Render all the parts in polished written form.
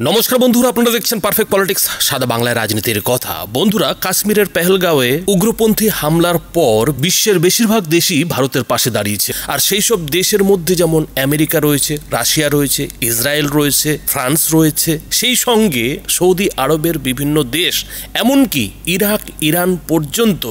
নমস্কার বন্ধুরা, আপনারা দেখছেন পারফেক্ট পলিটিক্স, সাদা বাংলায় রাজনীতির কথা। বন্ধুরা, কাশ্মীরের পেহেলগাঁওয়ে উগ্রপন্থী হামলার পর বিশ্বের বেশিরভাগ দেশই ভারতের পাশে দাঁড়িয়েছে। আর সেই সব দেশের মধ্যে যেমন আমেরিকা রয়েছে, রাশিয়া রয়েছে, ইসরায়েল রয়েছে, ফ্রান্স রয়েছে, সেই সঙ্গে সৌদি আরবের বিভিন্ন দেশ, এমনকি ইরাক, ইরান পর্যন্ত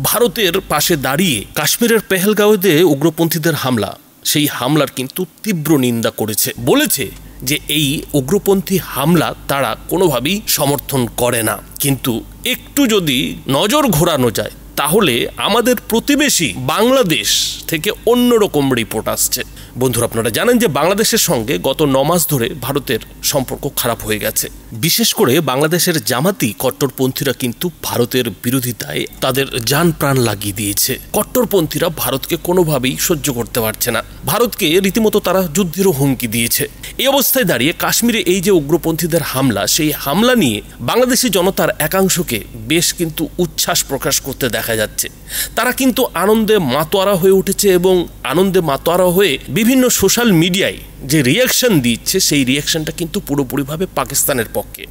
ভারতের পাশে দাঁড়িয়ে কাশ্মীরের পেহেলগাঁওতে উগ্রপন্থীদের হামলা, সেই হামলার কিন্তু তীব্র নিন্দা করেছে। বলেছে যে এই উগ্রপন্থী হামলা তারা কোনোভাবেই সমর্থন করে না। কিন্তু একটু যদি নজর ঘোরানো যায় তাহলে আমাদের প্রতিবেশী বাংলাদেশ থেকে অন্যরকম রিপোর্ট আসছে। বন্ধুরা, আপনারা জানেন যে বাংলাদেশের সঙ্গে গত 9 মাস ধরে ভারতের সম্পর্ক খারাপ হয়ে গেছে। বিশেষ করে বাংলাদেশের জামাতি কট্টরপন্থীরা কিন্তু ভারতের বিরোধিতায় তাদের জান প্রাণ লাগিয়ে দিয়েছে। কট্টরপন্থীরা ভারতকে কোনোভাবেই সহ্য করতে পারছে না, ভারতকে রীতিমতো তারা যুদ্ধেরও হুমকি দিয়েছে। এই অবস্থায় দাঁড়িয়ে কাশ্মীরে এই যে উগ্রপন্থীদের হামলা, সেই হামলা নিয়ে বাংলাদেশি জনতার একাংশকে বেশ কিন্তু উচ্ছ্বাস প্রকাশ করতে দেখা যাচ্ছে। তারা কিন্তু আনন্দে মাতোয়ারা হয়ে উঠেছে এবং আনন্দে মাতোয়ারা হয়ে বিভিন্ন সোশ্যাল মিডিয়ায় যে রিয়াকশন দিচ্ছে, সেই রিয়াকশনটা কিন্তু পুরোপুরিভাবে পাকিস্তানের পক্ষে।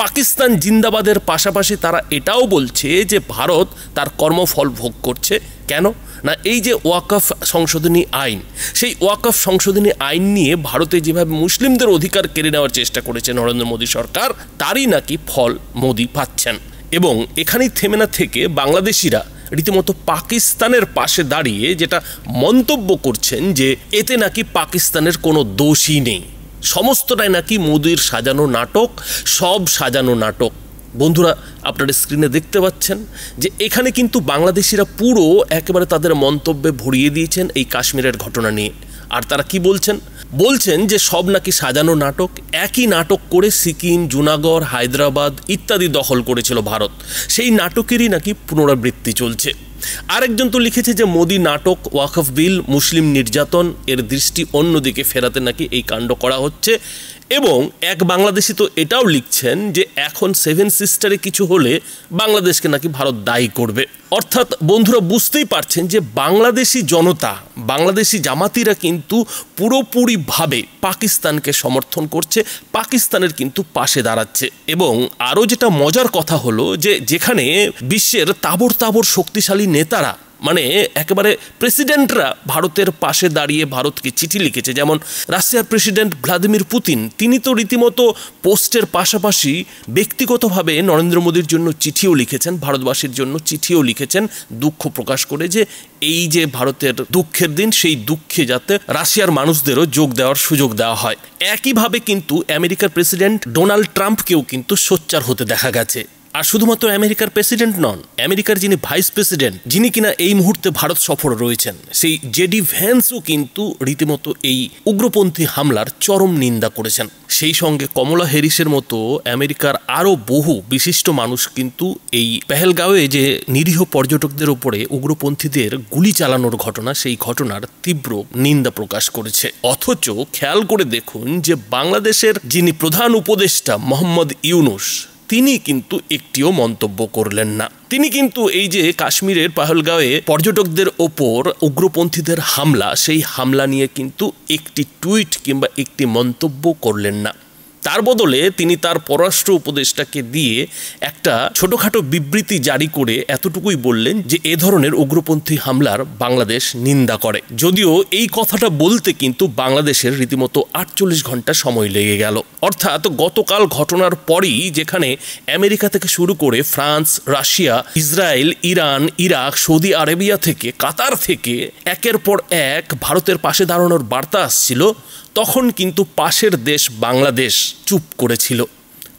পাকিস্তান জিন্দাবাদের পাশাপাশি তারা এটাও বলছে যে ভারত তার কর্মফল ভোগ করছে। কেন না, এই যে ওয়াকফ সংশোধনী আইন, সেই ওয়াকফ সংশোধনী আইন নিয়ে ভারতে যেভাবে মুসলিমদের অধিকার কেড়ে নেওয়ার চেষ্টা করেছে নরেন্দ্র মোদী সরকার, তারই নাকি ফল মোদী পাচ্ছেন। এবং এখানেই থেমে না থেকে বাংলাদেশিরা রীতিমতো পাকিস্তানের পাশে দাঁড়িয়ে যেটা মন্তব্য করছেন যে এতে নাকি পাকিস্তানের কোনো দোষই নেই, সমস্তটাই নাকি মোদির সাজানো নাটক, সব সাজানো নাটক। বন্ধুরা, আপনারা স্ক্রিনে দেখতে পাচ্ছেন যে এখানে কিন্তু বাংলাদেশিরা পুরো একেবারে তাদের মন্তব্যে ভরিয়ে দিয়েছেন এই কাশ্মীরের ঘটনা নিয়ে। আর তারা কি বলছেন যে সব নাকি সাজানো নাটক। একই নাটক করে সিকিম, জুনাগড়, হায়দ্রাবাদ ইত্যাদি দখল করেছিল ভারত, সেই নাটকেরই নাকি পুনরাবৃত্তি চলছে। আরেকজন তো লিখেছে যে মোদি নাটক, ওয়াকফ বিল, মুসলিম নির্যাতন, এর দৃষ্টি অন্যদিকে ফেরাতে নাকি এই কাণ্ড করা হচ্ছে। এবং এক বাংলাদেশি তো এটাও লিখছেন যে এখন 7 সিস্টারে কিছু হলে বাংলাদেশকে নাকি ভারত দায়ী করবে। অর্থাৎ বন্ধুরা, বুঝতেই পারছেন যে বাংলাদেশি জনতা, বাংলাদেশি জামাতিরা কিন্তু পুরোপুরিভাবে পাকিস্তানকে সমর্থন করছে, পাকিস্তানের কিন্তু পাশে দাঁড়াচ্ছে। এবং আরও যেটা মজার কথা হলো যে যেখানে বিশ্বের তাবড় তাবড় শক্তিশালী নেতারা, মানে একেবারে প্রেসিডেন্টরা ভারতের পাশে দাঁড়িয়ে ভারতকে চিঠি লিখেছে, যেমন রাশিয়ার প্রেসিডেন্ট ভ্লাদিমির পুতিন, তিনি তো রীতিমতো পোস্টের পাশাপাশি ব্যক্তিগতভাবে নরেন্দ্র মোদীর জন্য চিঠিও লিখেছেন, ভারতবাসীর জন্য চিঠিও লিখেছেন, দুঃখ প্রকাশ করে যে এই যে ভারতের দুঃখের দিন, সেই দুঃখে যাতে রাশিয়ার মানুষদেরও যোগ দেওয়ার সুযোগ দেওয়া হয়। একইভাবে কিন্তু আমেরিকার প্রেসিডেন্ট ডোনাল্ড ট্রাম্পকেও কিন্তু সোচ্চার হতে দেখা গেছে। আর শুধুমাত্র আমেরিকার প্রেসিডেন্ট নন, আমেরিকার যিনি ভাইস প্রেসিডেন্ট, যিনি কিনা এই মুহূর্তে ভারত সফর রয়েছেন, সেই জেডি ভ্যান্সও কিন্তু রীতিমতো এই উগ্রপন্থী হামলার চরম নিন্দা করেছেন। সেই সঙ্গে কমলা হ্যারিসের মতো আমেরিকার আরও বহু বিশিষ্ট মানুষ কিন্তু এই পেহেলগাঁওয়ে যে নিরীহ পর্যটকদের উপরে উগ্রপন্থীদের গুলি চালানোর ঘটনা, সেই ঘটনার তীব্র নিন্দা প্রকাশ করেছে। অথচ খেয়াল করে দেখুন যে বাংলাদেশের যিনি প্রধান উপদেষ্টা মোহাম্মদ ইউনূস, তিনি কিন্তু একটিও মন্তব্য করলেন না। তিনি কিন্তু এই যে কাশ্মীরের পেহেলগাঁওয়ে পর্যটকদের ওপর উগ্রপন্থীদের হামলা, সেই হামলা নিয়ে কিন্তু একটি টুইট কিংবা একটি মন্তব্য করলেন না। তার বদলে তিনি তার পররাষ্ট্র উপদেষ্টাকে দিয়ে একটা ছোটখাটো বিবৃতি জারি করে এতটুকুই বললেন যে এ ধরনের উগ্রপন্থী হামলার বাংলাদেশ নিন্দা করে। যদিও এই কথাটা বলতে কিন্তু বাংলাদেশের রীতিমতো 48 ঘন্টা সময় লেগে গেল। অর্থাৎ গতকাল ঘটনার পরই যেখানে আমেরিকা থেকে শুরু করে France, Russia, Israel, Iran, Iraq, Saudi Arabia থেকে, কাতার থেকে একের পর এক ভারতের পাশে দাঁড়ানোর বার্তা আসছিল, তখন কিন্তু পাশের দেশ বাংলাদেশ চুপ করেছিল।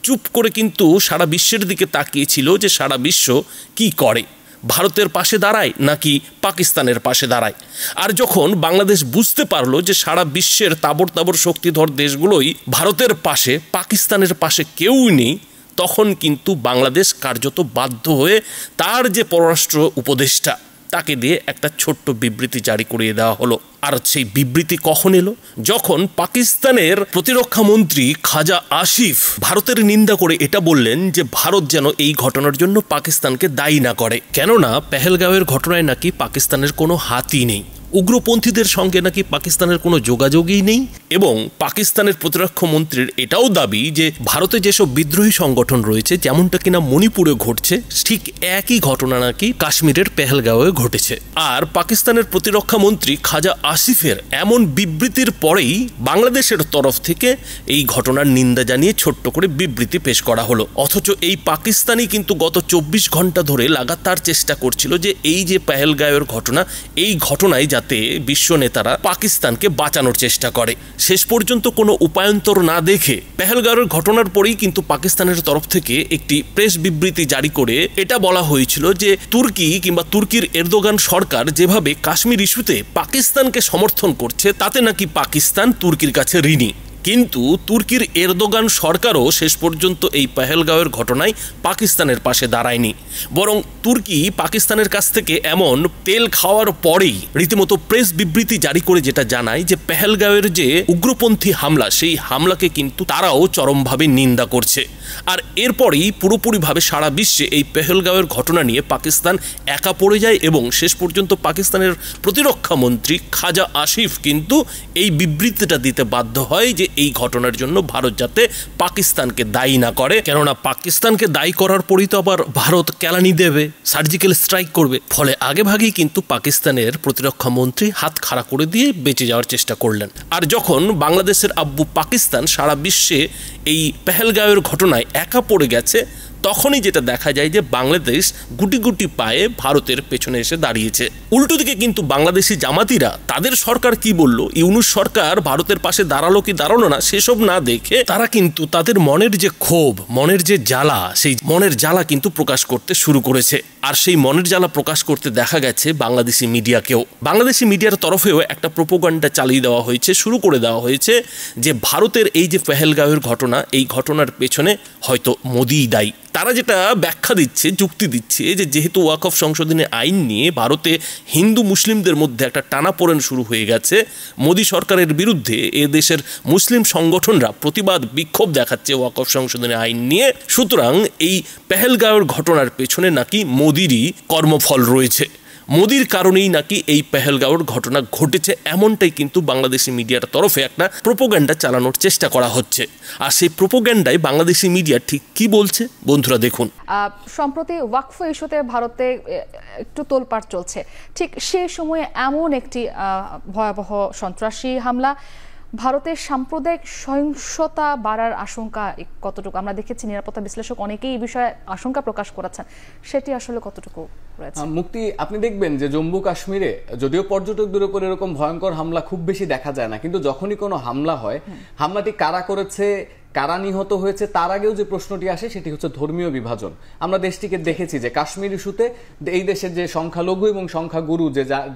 চুপ করে কিন্তু সারা বিশ্বের দিকে তাকিয়েছিল যে সারা বিশ্ব কি করে, ভারতের পাশে দাঁড়ায় নাকি পাকিস্তানের পাশে দাঁড়ায়। আর যখন বাংলাদেশ বুঝতে পারলো যে সারা বিশ্বের তাবড় তাবড় শক্তিধর দেশগুলোই ভারতের পাশে, পাকিস্তানের পাশে কেউই নেই, তখন কিন্তু বাংলাদেশ কার্যত বাধ্য হয়ে তার যে পররাষ্ট্র উপদেষ্টা, তাকে দিয়ে একটা ছোট্ট বিবৃতি জারি করিয়ে দেওয়া হলো। আর সেই বিবৃতি কখন এলো? যখন পাকিস্তানের প্রতিরক্ষা মন্ত্রী খাজা আসিফ ভারতের নিন্দা করে এটা বললেন যে ভারত যেন এই ঘটনার জন্য পাকিস্তানকে দায়ী না করে, কেননা পেহেলগাঁওয়ের ঘটনায় নাকি পাকিস্তানের কোনো হাতই নেই। উগ্রপন্থীদের সঙ্গে নাকি পাকিস্তানের কোনো যোগাযোগই নেই এবং পাকিস্তানের প্রতিরক্ষা মন্ত্রীর এটাও দাবি যে ভারতে যেসব বিদ্রোহী সংগঠন রয়েছে যেমনটা কিনা মণিপুরে ঘটছে ঠিক একই ঘটনা নাকি কাশ্মীরের পেহেলগাঁওয়ে ঘটেছে। আর পাকিস্তানের প্রতিরক্ষা মন্ত্রী খাজা আসিফের এমন বিবৃতির পরেই বাংলাদেশের তরফ থেকে এই ঘটনার নিন্দা জানিয়ে ছোট্ট করে বিবৃতি পেশ করা হলো। অথচ এই পাকিস্তানি কিন্তু গত 24 ঘন্টা ধরে লাগাতার চেষ্টা করছিল যে এই যে পেহেলগাঁওয়ের ঘটনা, এই ঘটনায় যাতে বিশ্ব নেতারা পাকিস্তানকে বাঁচানোর চেষ্টা করে। শেষ পর্যন্ত কোনো উপায়ন্তর না দেখে পেহেলগাঁওয়ের ঘটনার পরেই কিন্তু পাকিস্তানের তরফ থেকে একটি প্রেস বিবৃতি জারি করে এটা বলা হয়েছিল যে তুর্কি কিংবা তুর্কির এরদোগান সরকার যেভাবে কাশ্মীর ইস্যুতে পাকিস্তানকে সমর্থন করছে তাতে নাকি পাকিস্তান তুর্কির কাছে ঋণী। কিন্তু তুর্কির এরদোগান সরকারও শেষ পর্যন্ত এই পেহেলগাঁওয়ের ঘটনায় পাকিস্তানের পাশে দাঁড়ায়নি, বরং তুর্কি পাকিস্তানের কাছ থেকে এমন তেল খাওয়ার পরেই রীতিমতো প্রেস বিবৃতি জারি করে যেটা জানায় যে পেহেলগাঁওয়ের যে উগ্রপন্থী হামলা, সেই হামলাকে কিন্তু তারাও চরমভাবে নিন্দা করছে। আর এরপরেই পুরোপুরিভাবে সারা বিশ্বে এই পেহেলগাঁওয়ের ঘটনা নিয়ে পাকিস্তান একা পড়ে যায় এবং শেষ পর্যন্ত পাকিস্তানের প্রতিরক্ষা মন্ত্রী খাজা আসিফ কিন্তু এই বিবৃতিটা দিতে বাধ্য হয় যে এই ঘটনার জন্য ভারত যাতে পাকিস্তানকে দায়ী না করে, কেননা পাকিস্তানকে দায়ী করার পরই তো আবার ভারত কেলানি দেবে, সার্জিক্যাল স্ট্রাইক করবে। ফলে আগেভাগেই কিন্তু পাকিস্তানের প্রতিরক্ষা মন্ত্রী হাত খাড়া করে দিয়ে বেঁচে যাওয়ার চেষ্টা করলেন। আর যখন বাংলাদেশের আব্বু পাকিস্তান সারা বিশ্বে এই পেহেলগাঁওয়ের ঘটনায় একা পড়ে গেছে, তখনই যেটা দেখা যায় যে বাংলাদেশ গুটি গুটি পায়ে ভারতের পেছনে এসে দাঁড়িয়েছে। উল্টো দিকে কিন্তু বাংলাদেশি জামাতিরা তাদের সরকার কি বলল, ইউনূস সরকার ভারতের পাশে দাঁড়ালো কি দাঁড়ালো না সেসব না দেখে তারা কিন্তু তাদের মনের যে ক্ষোভ, মনের যে জ্বালা, সেই মনের জ্বালা কিন্তু প্রকাশ করতে শুরু করেছে। আর সেই মনের জ্বালা প্রকাশ করতে দেখা গেছে বাংলাদেশি মিডিয়াকেও। বাংলাদেশি মিডিয়ার তরফেও একটা প্রোপাগান্ডা চালিয়ে দেওয়া হয়েছে, শুরু করে দেওয়া হয়েছে যে ভারতের এই যে পেহেলগাঁওয়ের ঘটনা, এই ঘটনার পেছনে হয়তো মোদিই দায়ী। তারা যেটা ব্যাখ্যা দিচ্ছে, যুক্তি দিচ্ছে যে যেহেতু ওয়াকফ সংশোধনী আইন নিয়ে ভারতে হিন্দু মুসলিমদের মধ্যে একটা টানাপোড়েন শুরু হয়ে গেছে, মোদী সরকারের বিরুদ্ধে এ দেশের মুসলিম সংগঠনরা প্রতিবাদ বিক্ষোভ দেখাচ্ছে ওয়াকফ সংশোধনী আইন নিয়ে, সুতরাং এই পেহেলগাঁওয়ের ঘটনার পেছনে নাকি মোদিরই কর্মফল রয়েছে, মোদির কারণেই নাকি এই পেহেলগাঁওয়ের ঘটনা ঘটেছে, এমনটাই কিন্তু বাংলাদেশি মিডিয়ার তরফে একটা প্রোপাগান্ডা চালানোর চেষ্টা করা হচ্ছে। আর সেই প্রোপাগান্ডায় বাংলাদেশি মিডিয়া ঠিক কি বলছে বন্ধুরা দেখুন। সম্প্রতি ওয়াকফ ইস্যুতে ভারতে একটু তোলপাড় চলছে, ঠিক সেই সময়ে এমন একটি ভয়াবহ সন্ত্রাসী হামলা, ভারতের সাম্প্রদায়িক সহিংসতা বাড়ার আশঙ্কা কতটুকু? আমরা দেখেছি নিরাপত্তা বিশ্লেষক অনেকেই এই বিষয়ে আশঙ্কা প্রকাশ করেছেন, সেটি আসলে কতটুকু রয়েছে? মুক্তি, আপনি দেখবেন যে জম্মু কাশ্মীরে যদিও পর্যটকদের উপর এরকম ভয়ঙ্কর হামলা খুব বেশি দেখা যায় না, কিন্তু যখনই কোনো হামলা হয়, হামলাটি কারা করেছে, কারা নিহত হয়েছে, তার আগেও যে প্রশ্নটি আসে সেটি হচ্ছে ধর্মীয় বিভাজন। আমরা দেশটিকে দেখেছি যে কাশ্মীর ইস্যুতে এই দেশের যে সংখ্যালঘু এবং সংখ্যাগুরু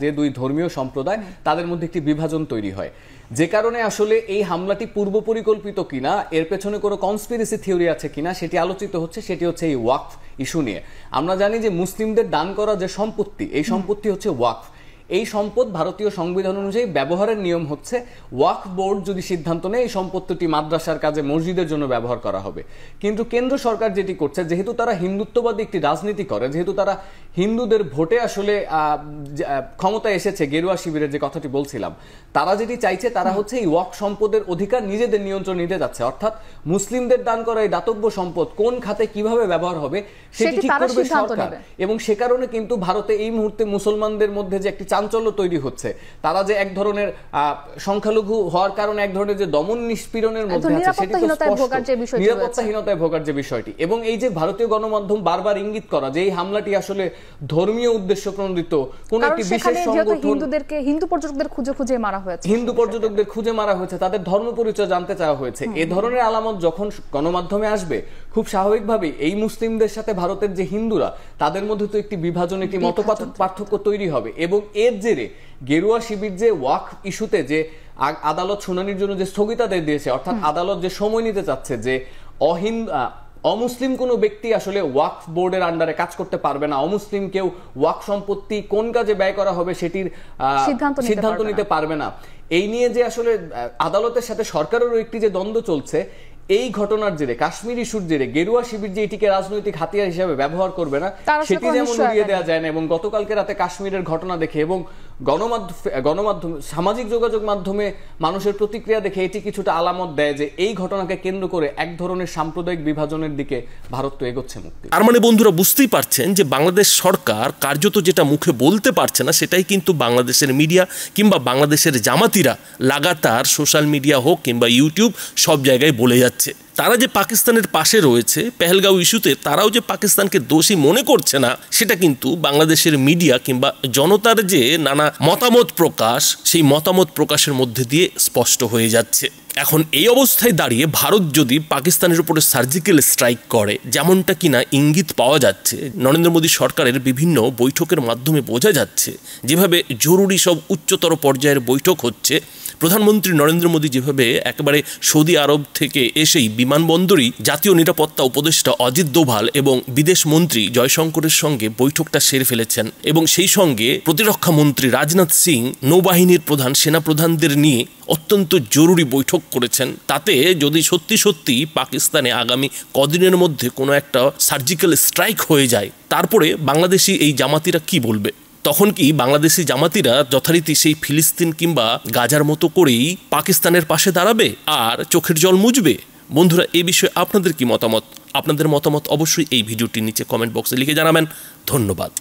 যে দুই ধর্মীয় সম্প্রদায়, তাদের মধ্যে একটি বিভাজন তৈরি হয়, যে কারণে আসলে এই হামলাটি পূর্ব পরিকল্পিত কিনা, এর পেছনে কোনো কনস্পিরেসি থিওরি আছে কিনা সেটি আলোচিত হচ্ছে। সেটি হচ্ছে এই ওয়াকফ ইস্যু নিয়ে। আমরা জানি যে মুসলিমদের দান করা যে সম্পত্তি, এই সম্পত্তি হচ্ছে ওয়াকফ। এই সম্পদ ভারতীয় সংবিধান অনুযায়ী ব্যবহারের নিয়ম হচ্ছে ওয়াকফ বোর্ড যদি সিদ্ধান্ত নেয় এই সম্পত্তিটি মাদ্রাসার কাজে, মসজিদের জন্য ব্যবহার করা হবে। কিন্তু কেন্দ্র সরকার যেটি করছে, যেহেতু তারা হিন্দুত্ববাদী একটি রাজনীতি করে, যেহেতু তারা হিন্দুদের ভোটে আসলে ক্ষমতায় এসেছে, গেরুয়া শিবিরের যে কথাটি বলছিলাম, তারা যেটি চাইছে তারা হচ্ছে এই ওয়াকফ সম্পদের অধিকার নিজেদের নিয়ন্ত্রণ নিতে যাচ্ছে। অর্থাৎ মুসলিমদের দান করা এই দাতব্য সম্পদ কোন খাতে কিভাবে ব্যবহার হবে সেটি ঠিক করবে সরকার। এবং সে কারণে কিন্তু ভারতে এই মুহূর্তে মুসলমানদের মধ্যে যে একটি চাঞ্চল্য তৈরি হচ্ছে, তারা যে এক ধরনের সংখ্যালঘু হওয়ার কারণে এক ধরনের যে দমন নিষ্পীড়নের মধ্যে আছে, সেটি নিরাপত্তাহীনতায় ভোগার যে বিষয়টি। এবং এই যে ভারতীয় গণমাধ্যম বারবার ইঙ্গিত করা যে এই হামলাটি আসলে ধর্মীয় উদ্দেশ্য প্রণোদিত, কোন একটি বিশেষ সংগঠন, হিন্দু পর্যটকদের খুঁজে মারা হয়েছে, হিন্দু পর্যটকদের খুঁজে মারা হয়েছে, তাদের ধর্ম পরিচয় জানতে চাওয়া হয়েছে, এ ধরনের আলামত যখন গণমাধ্যমে আসবে, খুব স্বাভাবিকভাবেই এই মুসলিমদের সাথে ভারতের যে হিন্দুরা, তাদের মধ্যে তো একটি বিভাজন, একটি মত পার্থক্য তৈরি হবে। এবং এর জেরে গেরুয়া শিবির যে ওয়াকফ ইস্যুতে যে আদালত শুনানির জন্য যে স্থগিতাদেশ দিয়েছে, অর্থাৎ আদালত যে সময় নিতে চাচ্ছে যে অমুসলিম কোনো ব্যক্তি আসলে ওয়াকফ বোর্ডের আন্ডারে কাজ করতে পারবে না, অমুসলিম কেউ ওয়াকফ সম্পত্তি কোন কাজে ব্যয় করা হবে সেটির সিদ্ধান্ত নিতে পারবে না, এই নিয়ে যে আসলে আদালতের সাথে সরকারেরও একটি যে দ্বন্দ্ব চলছে, এই ঘটনার জেরে, কাশ্মীর ইস্যুর জেরে গেরুয়া শিবির যে এটিকে রাজনৈতিক হাতিয়ার হিসেবে ব্যবহার করবে না, সেটি যেমন উড়িয়ে দেওয়া যায় না। এবং গতকালকে রাতে কাশ্মীরের ঘটনা দেখে এবং গণমাধ্যম সামাজিক যোগাযোগ মাধ্যমে মানুষের প্রতিক্রিয়া দেখে এটি কিছুটা আলামত দেয় যে এই ঘটনাকে কেন্দ্র করে এক ধরনের সাম্প্রদায়িক বিভাজনের দিকে ভারত তো এগোচ্ছে। মুক্তি তার মানে বন্ধুরা বুঝতেই পারছেন যে বাংলাদেশ সরকার কার্যত যেটা মুখে বলতে পারছে না সেটাই কিন্তু বাংলাদেশের মিডিয়া কিংবা বাংলাদেশের জামাতিরা লাগাতার সোশ্যাল মিডিয়া হোক কিংবা ইউটিউব সব জায়গায় বলে যাচ্ছে। তারা যে পাকিস্তানের পাশে রয়েছে পেহেলগাঁও ইস্যুতে, তারাও যে পাকিস্তানকে দোষী মনে করছে না সেটা কিন্তু বাংলাদেশের মিডিয়া কিংবা জনতার যে নানা মতামত প্রকাশ, সেই মতামত প্রকাশের মধ্যে দিয়ে স্পষ্ট হয়ে যাচ্ছে। এখন এই অবস্থায় দাঁড়িয়ে ভারত যদি পাকিস্তানের উপরে সার্জিক্যাল স্ট্রাইক করে, যেমনটা কিনা ইঙ্গিত পাওয়া যাচ্ছে নরেন্দ্র মোদী সরকারের বিভিন্ন বৈঠকের মাধ্যমে বোঝা যাচ্ছে, যেভাবে জরুরি সব উচ্চতর পর্যায়ের বৈঠক হচ্ছে, প্রধানমন্ত্রী নরেন্দ্র মোদী যেভাবে একেবারে সৌদি আরব থেকে এসেই বিমানবন্দরই জাতীয় নিরাপত্তা উপদেষ্টা অজিত দোভাল এবং বিদেশ মন্ত্রী জয়শঙ্করের সঙ্গে বৈঠকটা সেরে ফেলেছেন এবং সেই সঙ্গে প্রতিরক্ষা মন্ত্রী রাজনাথ সিং নৌবাহিনীর প্রধান সেনাপ্রধানদের নিয়ে অত্যন্ত জরুরি বৈঠক করেছেন। তাতে যদি সত্যি সত্যি পাকিস্তানে আগামী কদিনের মধ্যে কোনো একটা সার্জিক্যাল স্ট্রাইক হয়ে যায়, তারপরে বাংলাদেশি এই জামাতিরা কি বলবে? তখন কি বাংলাদেশি জামাতিরা যথারীতি সেই ফিলিস্তিন কিংবা গাজার মতো করেই পাকিস্তানের পাশে দাঁড়াবে আর চোখের জল মুছবে? বন্ধুরা, এই বিষয়ে আপনাদের কি মতামত? আপনাদের মতামত অবশ্যই এই ভিডিওটির নিচে কমেন্ট বক্সে লিখে জানাবেন। ধন্যবাদ।